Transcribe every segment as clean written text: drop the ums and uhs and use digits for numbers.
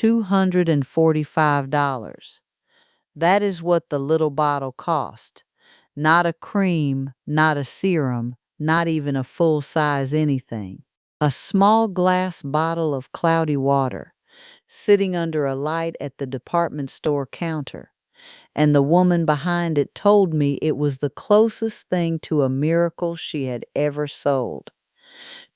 $245. That is what the little bottle cost. Not a cream, not a serum, not even a full-size anything. A small glass bottle of cloudy water, sitting under a light at the department store counter. And the woman behind it told me it was the closest thing to a miracle she had ever sold.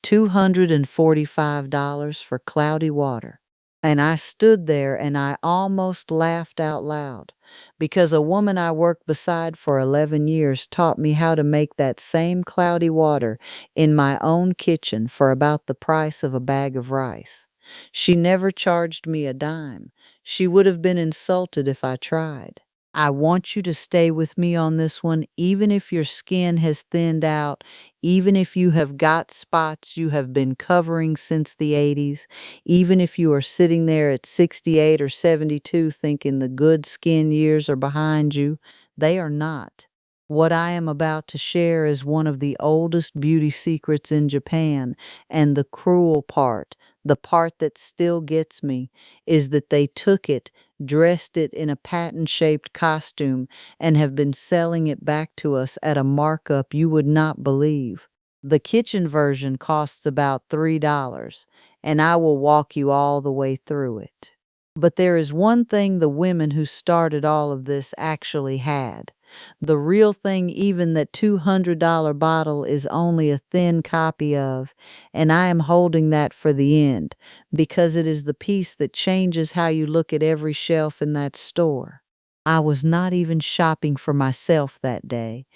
$245 for cloudy water. And I stood there and I almost laughed out loud because a woman I worked beside for 11 years taught me how to make that same cloudy water in my own kitchen for about the price of a bag of rice. She never charged me a dime. She would have been insulted if I tried. I want you to stay with me on this one, even if your skin has thinned out, even if you have got spots you have been covering since the 80s, even if you are sitting there at 68 or 72 thinking the good skin years are behind you. They are not. What I am about to share is one of the oldest beauty secrets in Japan, and the cruel part, the part that still gets me, is that they took it, dressed it in a patent-shaped costume, and have been selling it back to us at a markup you would not believe. The kitchen version costs about $3, and I will walk you all the way through it. But there is one thing the women who started all of this actually had. The real thing even that $200 bottle is only a thin copy of, and I am holding that for the end, because it is the piece that changes how you look at every shelf in that store. I was not even shopping for myself that day.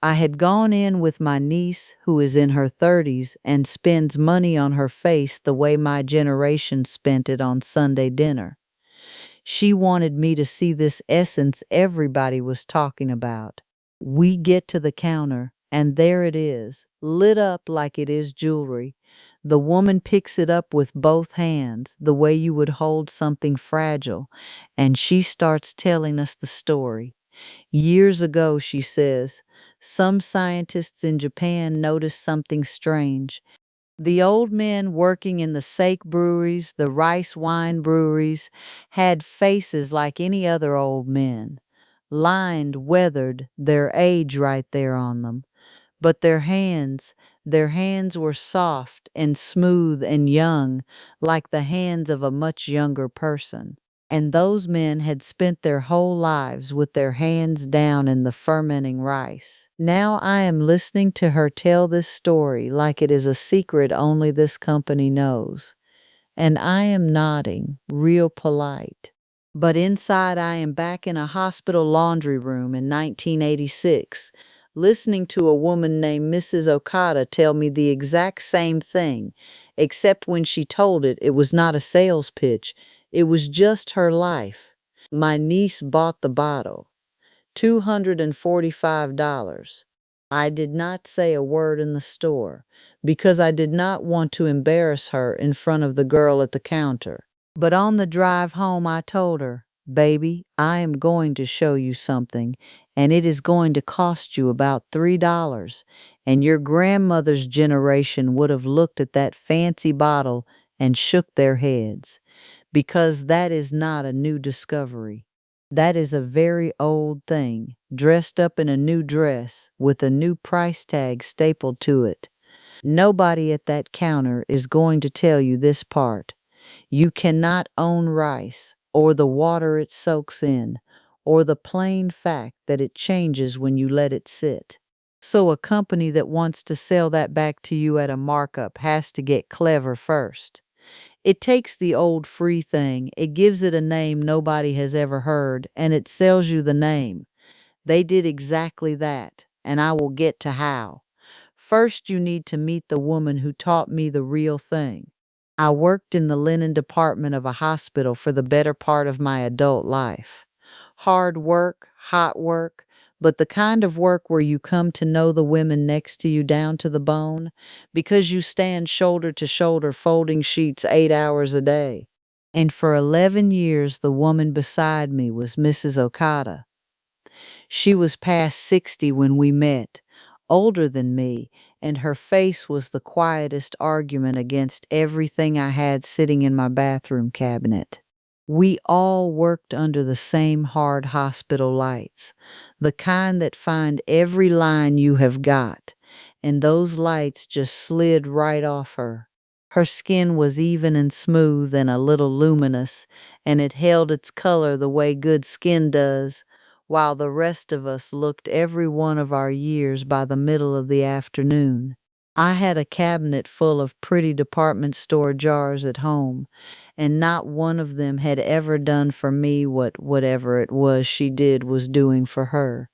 I had gone in with my niece, who is in her 30s and spends money on her face the way my generation spent it on Sunday dinner. She wanted me to see this essence everybody was talking about. We get to the counter, and there it is, lit up like it is jewelry. The woman picks it up with both hands, the way you would hold something fragile, and she starts telling us the story. Years ago, she says, some scientists in Japan noticed something strange. The old men working in the sake breweries, the rice wine breweries, had faces like any other old men, lined, weathered, their age right there on them. But their hands were soft and smooth and young, like the hands of a much younger person. And those men had spent their whole lives with their hands down in the fermenting rice. Now I am listening to her tell this story like it is a secret only this company knows. And I am nodding, real polite. But inside I am back in a hospital laundry room in 1986, listening to a woman named Mrs. Okada tell me the exact same thing, except when she told it, it was not a sales pitch. It was just her life. My niece bought the bottle. $245. I did not say a word in the store because I did not want to embarrass her in front of the girl at the counter. But on the drive home, I told her, "Baby, I am going to show you something, and it is going to cost you about $3. And your grandmother's generation would have looked at that fancy bottle and shook their heads, because that is not a new discovery. That is a very old thing, dressed up in a new dress, with a new price tag stapled to it. Nobody at that counter is going to tell you this part. You cannot own rice, or the water it soaks in, or the plain fact that it changes when you let it sit. So a company that wants to sell that back to you at a markup has to get clever first. It takes the old free thing, it gives it a name nobody has ever heard, and it sells you the name. They did exactly that, and I will get to how. First, you need to meet the woman who taught me the real thing. I worked in the linen department of a hospital for the better part of my adult life. Hard work, hot work, but the kind of work where you come to know the women next to you down to the bone because you stand shoulder to shoulder folding sheets 8 hours a day. And for 11 years, the woman beside me was Mrs. Okada. She was past 60 when we met, older than me, and her face was the quietest argument against everything I had sitting in my bathroom cabinet. We all worked under the same hard hospital lights, the kind that find every line you have got, and those lights just slid right off her. Her skin was even and smooth and a little luminous, and it held its color the way good skin does, while the rest of us looked every one of our years by the middle of the afternoon. I had a cabinet full of pretty department store jars at home, and not one of them had ever done for me what whatever it was she did was doing for her.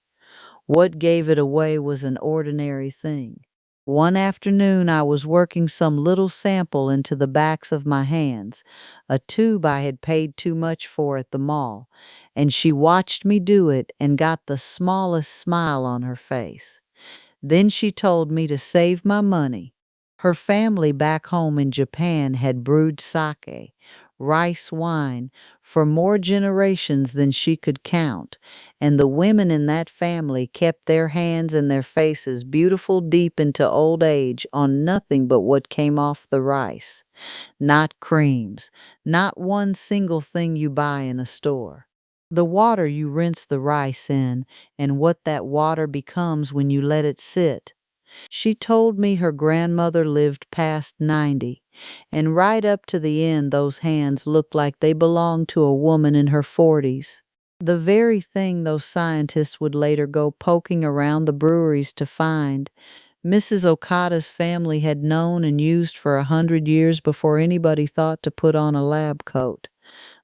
What gave it away was an ordinary thing. One afternoon I was working some little sample into the backs of my hands, a tube I had paid too much for at the mall, and she watched me do it and got the smallest smile on her face. Then she told me to save my money. Her family back home in Japan had brewed sake, rice wine, for more generations than she could count, and the women in that family kept their hands and their faces beautiful deep into old age on nothing but what came off the rice. Not creams, not one single thing you buy in a store. The water you rinse the rice in, and what that water becomes when you let it sit. She told me her grandmother lived past 90, and right up to the end those hands looked like they belonged to a woman in her 40s. The very thing those scientists would later go poking around the breweries to find, Mrs. Okada's family had known and used for 100 years before anybody thought to put on a lab coat.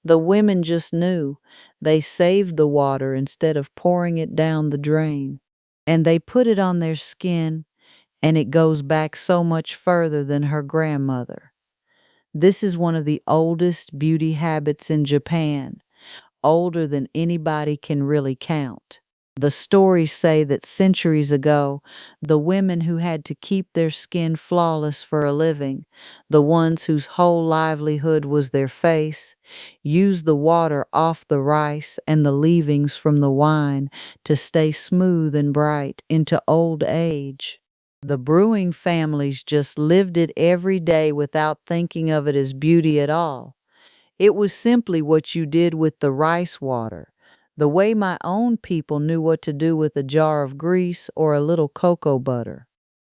The women just knew. They saved the water instead of pouring it down the drain. And they put it on their skin, and it goes back so much further than her grandmother. This is one of the oldest beauty habits in Japan, older than anybody can really count. The stories say that centuries ago, the women who had to keep their skin flawless for a living, the ones whose whole livelihood was their face, used the water off the rice and the leavings from the wine to stay smooth and bright into old age. The brewing families just lived it every day without thinking of it as beauty at all. It was simply what you did with the rice water, the way my own people knew what to do with a jar of grease or a little cocoa butter.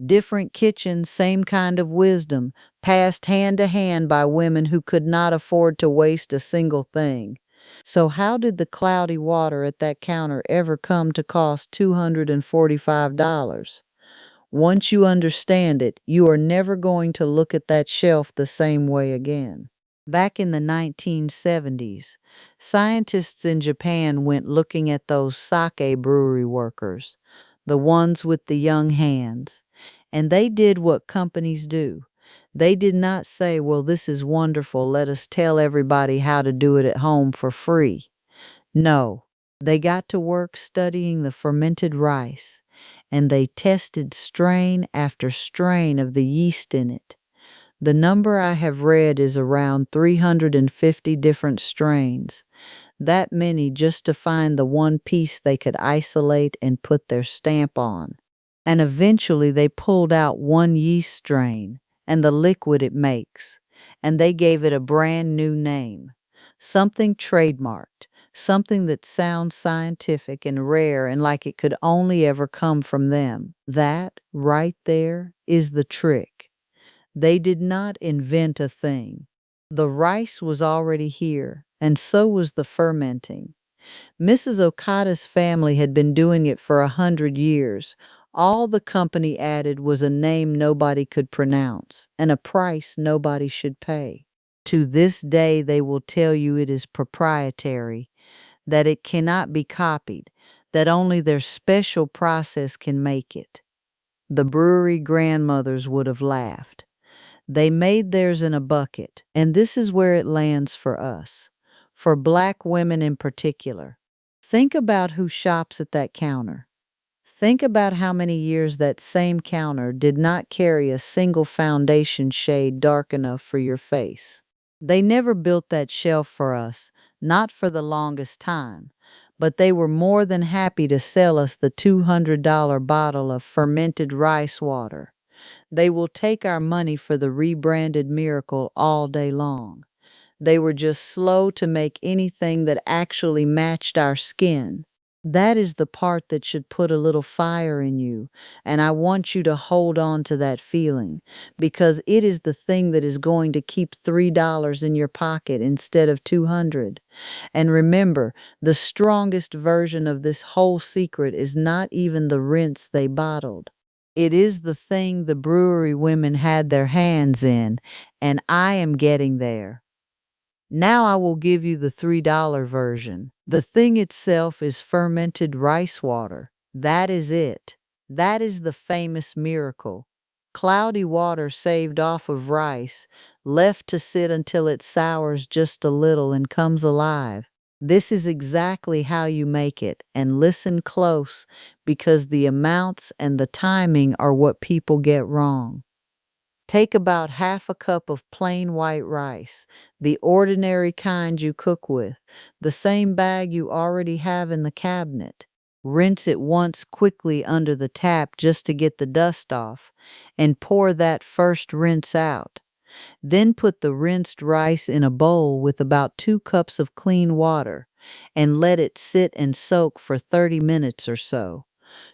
Different kitchens, same kind of wisdom, passed hand to hand by women who could not afford to waste a single thing. So, how did the cloudy water at that counter ever come to cost $245? Once you understand it, you are never going to look at that shelf the same way again. Back in the 1970s, scientists in Japan went looking at those sake brewery workers, the ones with the young hands, and they did what companies do. They did not say, well, this is wonderful, let us tell everybody how to do it at home for free. No, they got to work studying the fermented rice, and they tested strain after strain of the yeast in it. The number I have read is around 350 different strains, that many just to find the one piece they could isolate and put their stamp on. And eventually they pulled out one yeast strain and the liquid it makes, and they gave it a brand new name, something trademarked, something that sounds scientific and rare and like it could only ever come from them. That, right there, is the trick. They did not invent a thing. The rice was already here, and so was the fermenting. Mrs. Okada's family had been doing it for 100 years. All the company added was a name nobody could pronounce and a price nobody should pay. To this day, they will tell you it is proprietary, that it cannot be copied, that only their special process can make it. The brewery grandmothers would have laughed. They made theirs in a bucket, and this is where it lands for us, for Black women in particular. Think about who shops at that counter. Think about how many years that same counter did not carry a single foundation shade dark enough for your face. They never built that shelf for us, not for the longest time, but they were more than happy to sell us the $200 bottle of fermented rice water. They will take our money for the rebranded miracle all day long. They were just slow to make anything that actually matched our skin. That is the part that should put a little fire in you, and I want you to hold on to that feeling because it is the thing that is going to keep $3 in your pocket instead of 200. And remember, the strongest version of this whole secret is not even the rinse they bottled. It is the thing the brewery women had their hands in, and I am getting there. Now I will give you the $3 version. The thing itself is fermented rice water. That is it. That is the famous miracle. Cloudy water saved off of rice, left to sit until it sours just a little and comes alive. This is exactly how you make it, and listen close because the amounts and the timing are what people get wrong. Take about half a cup of plain white rice, the ordinary kind you cook with, the same bag you already have in the cabinet. Rinse it once quickly under the tap just to get the dust off, and pour that first rinse out. Then put the rinsed rice in a bowl with about 2 cups of clean water, and let it sit and soak for 30 minutes or so.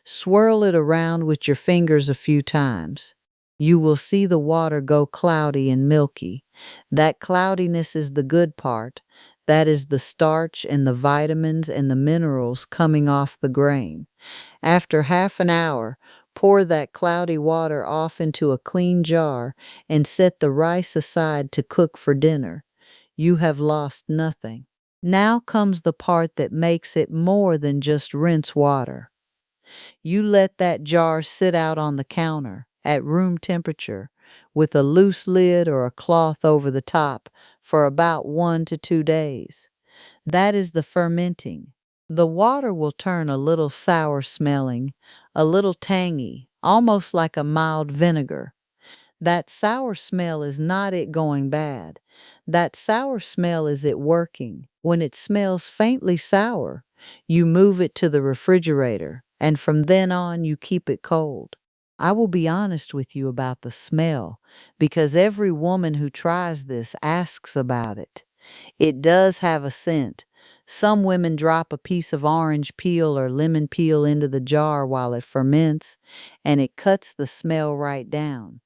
Swirl it around with your fingers a few times. You will see the water go cloudy and milky. That cloudiness is the good part. That is the starch and the vitamins and the minerals coming off the grain. After half an hour, pour that cloudy water off into a clean jar and set the rice aside to cook for dinner. You have lost nothing. Now comes the part that makes it more than just rinse water. You let that jar sit out on the counter at room temperature with a loose lid or a cloth over the top for about 1 to 2 days. That is the fermenting. The water will turn a little sour smelling, a little tangy, almost like a mild vinegar. That sour smell is not it going bad. That sour smell is it working. When it smells faintly sour, you move it to the refrigerator, and from then on you keep it cold. I will be honest with you about the smell, because every woman who tries this asks about it. It does have a scent. Some women drop a piece of orange peel or lemon peel into the jar while it ferments, and it cuts the smell right down.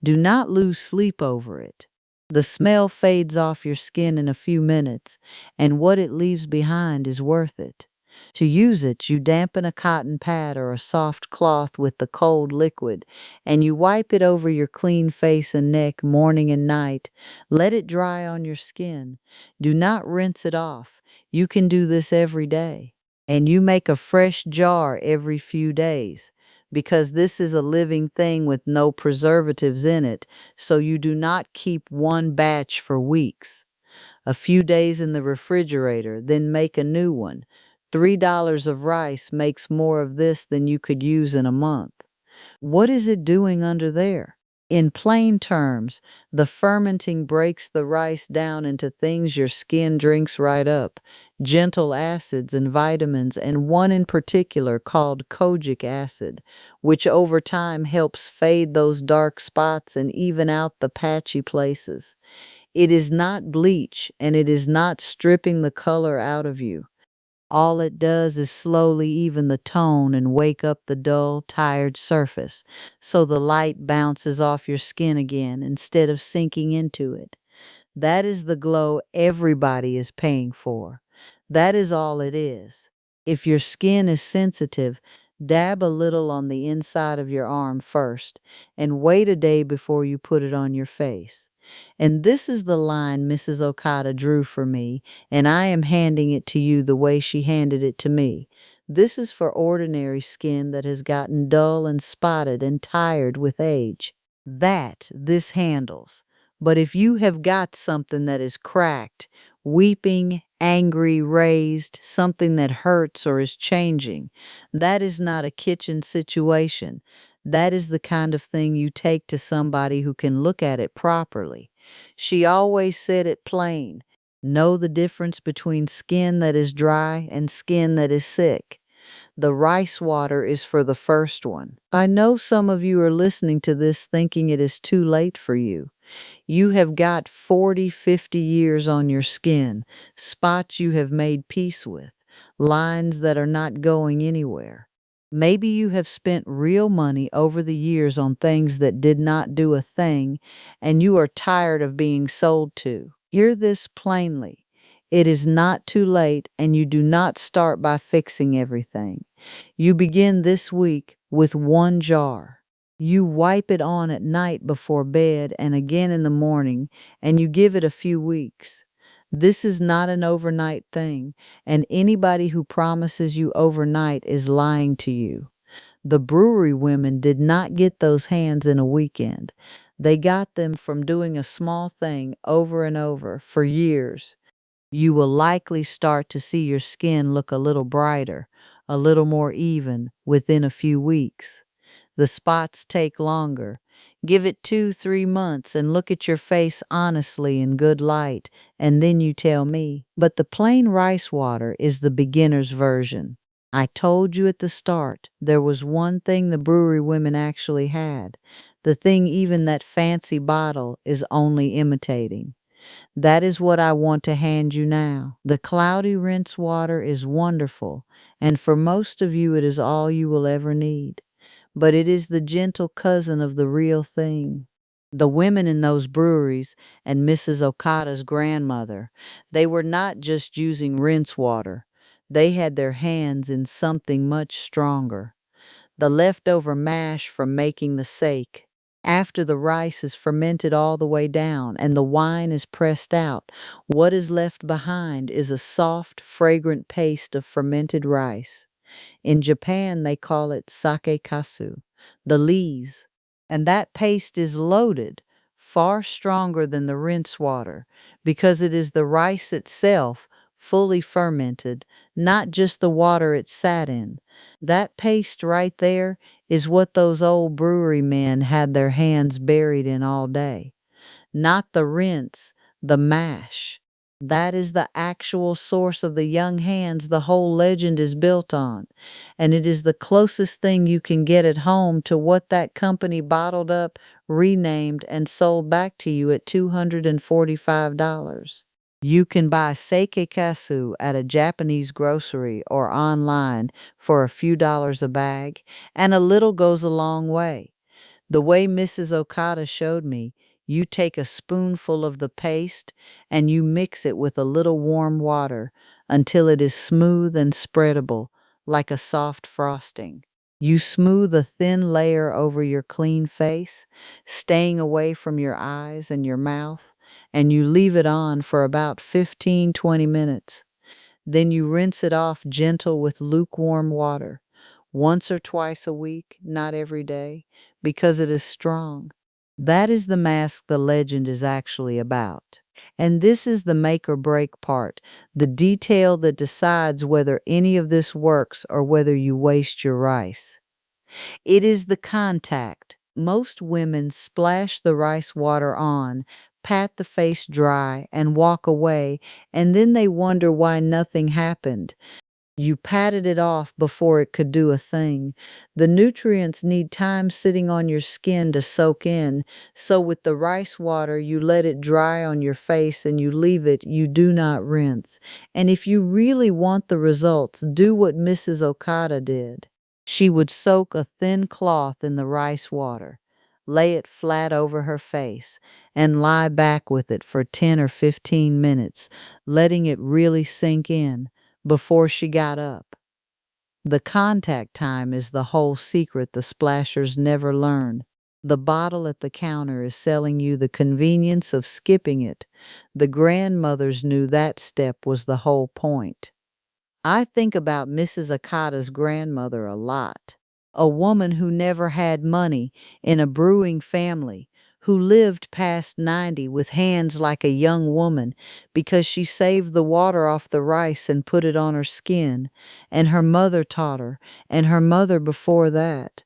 Do not lose sleep over it. The smell fades off your skin in a few minutes, and what it leaves behind is worth it. To use it, you dampen a cotton pad or a soft cloth with the cold liquid, and you wipe it over your clean face and neck morning and night. Let it dry on your skin. Do not rinse it off. You can do this every day. And you make a fresh jar every few days because this is a living thing with no preservatives in it, so you do not keep one batch for weeks. A few days in the refrigerator, then make a new one. $3 of rice makes more of this than you could use in a month. What is it doing under there? In plain terms, the fermenting breaks the rice down into things your skin drinks right up, gentle acids and vitamins, and one in particular called kojic acid, which over time helps fade those dark spots and even out the patchy places. It is not bleach, and it is not stripping the color out of you. All it does is slowly even the tone and wake up the dull, tired surface, so the light bounces off your skin again instead of sinking into it. That is the glow everybody is paying for. That is all it is. If your skin is sensitive, dab a little on the inside of your arm first, and wait a day before you put it on your face. And this is the line Mrs. Okada drew for me, and I am handing it to you the way she handed it to me. This is for ordinary skin that has gotten dull and spotted and tired with age. That this handles. But if you have got something that is cracked, weeping, angry, raised, something that hurts or is changing, that is not a kitchen situation. That is the kind of thing you take to somebody who can look at it properly. She always said it plain. Know the difference between skin that is dry and skin that is sick. The rice water is for the first one. I know some of you are listening to this thinking it is too late for you. You have got 40, 50 years on your skin, spots you have made peace with, lines that are not going anywhere. Maybe you have spent real money over the years on things that did not do a thing, and you are tired of being sold to. Hear this plainly. It is not too late, and you do not start by fixing everything. You begin this week with one jar. You wipe it on at night before bed and again in the morning, and you give it a few weeks. This is not an overnight thing, and anybody who promises you overnight is lying to you. The brewery women did not get those hands in a weekend. They got them from doing a small thing over and over for years. You will likely start to see your skin look a little brighter, a little more even within a few weeks. The spots take longer. Give it 2, 3 months and look at your face honestly in good light, and then you tell me. But the plain rice water is the beginner's version. I told you at the start there was one thing the brewery women actually had, the thing even that fancy bottle is only imitating. That is what I want to hand you now. The cloudy rinse water is wonderful, and for most of you it is all you will ever need. But it is the gentle cousin of the real thing. The women in those breweries and Mrs. Okada's grandmother, they were not just using rinse water. They had their hands in something much stronger. The leftover mash from making the sake. After the rice is fermented all the way down and the wine is pressed out, what is left behind is a soft, fragrant paste of fermented rice. In Japan, they call it sake kasu, the lees. And that paste is loaded, far stronger than the rinse water, because it is the rice itself, fully fermented, not just the water it sat in. That paste right there is what those old brewery men had their hands buried in all day. Not the rinse, the mash. That is the actual source of the young hands the whole legend is built on, and it is the closest thing you can get at home to what that company bottled up, renamed, and sold back to you at $245. You can buy sake kasu at a Japanese grocery or online for a few dollars a bag, and a little goes a long way. The way Mrs. Okada showed me, you take a spoonful of the paste and you mix it with a little warm water until it is smooth and spreadable, like a soft frosting. You smooth a thin layer over your clean face, staying away from your eyes and your mouth, and you leave it on for about 15, 20 minutes. Then you rinse it off gentle with lukewarm water, once or twice a week, not every day, because it is strong. That is the mask the legend is actually about. And this is the make or break part, the detail that decides whether any of this works or whether you waste your rice. It is the contact. Most women splash the rice water on, pat the face dry, and walk away, and then they wonder why nothing happened. You patted it off before it could do a thing. The nutrients need time sitting on your skin to soak in, so with the rice water, you let it dry on your face and you leave it, you do not rinse. And if you really want the results, do what Mrs. Okada did. She would soak a thin cloth in the rice water, lay it flat over her face, and lie back with it for 10 or 15 minutes, letting it really sink in before she got up. The contact time is the whole secret the splashers never learn. The bottle at the counter is selling you the convenience of skipping it. The grandmothers knew that step was the whole point. I think about Mrs. Akata's grandmother a lot. A woman who never had money, in a brewing family, who lived past 90 with hands like a young woman because she saved the water off the rice and put it on her skin, and her mother taught her, and her mother before that.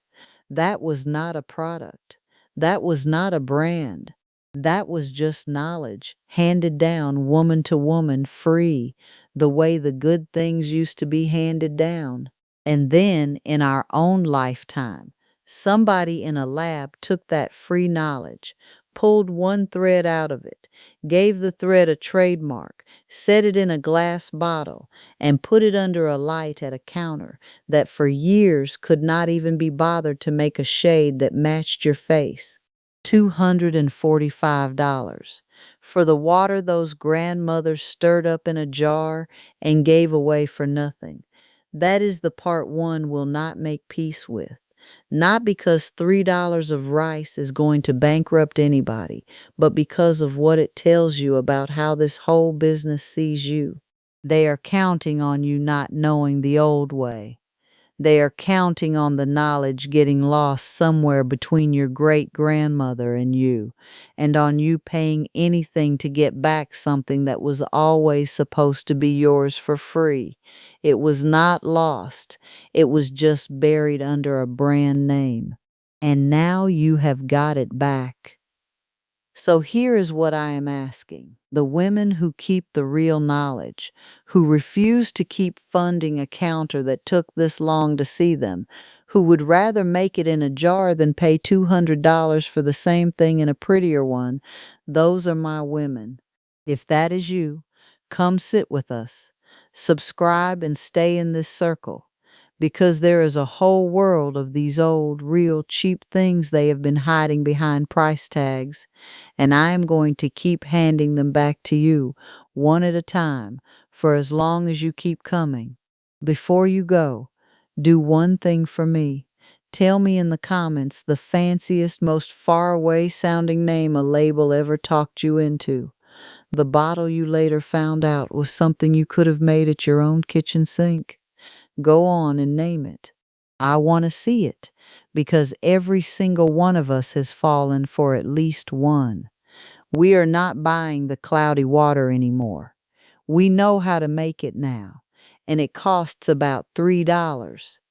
That was not a product. That was not a brand. That was just knowledge, handed down woman to woman, free, the way the good things used to be handed down. And then, in our own lifetime, somebody in a lab took that free knowledge, pulled one thread out of it, gave the thread a trademark, set it in a glass bottle, and put it under a light at a counter that for years could not even be bothered to make a shade that matched your face. $245 for the water those grandmothers stirred up in a jar and gave away for nothing. That is the part one will not make peace with. Not because $3 of rice is going to bankrupt anybody, but because of what it tells you about how this whole business sees you. They are counting on you not knowing the old way. They are counting on the knowledge getting lost somewhere between your great grandmother and you, and on you paying anything to get back something that was always supposed to be yours for free. It was not lost, it was just buried under a brand name. And now you have got it back. So here is what I am asking. The women who keep the real knowledge, who refuse to keep funding a counter that took this long to see them, who would rather make it in a jar than pay $200 for the same thing in a prettier one, those are my women. If that is you, come sit with us. Subscribe and stay in this circle. Because there is a whole world of these old, real, cheap things they have been hiding behind price tags, and I am going to keep handing them back to you, one at a time, for as long as you keep coming. Before you go, do one thing for me. Tell me in the comments the fanciest, most faraway sounding name a label ever talked you into. The bottle you later found out was something you could have made at your own kitchen sink. Go on and name it. I want to see it, because every single one of us has fallen for at least one. We are not buying the cloudy water anymore. We know how to make it now, and it costs about $3.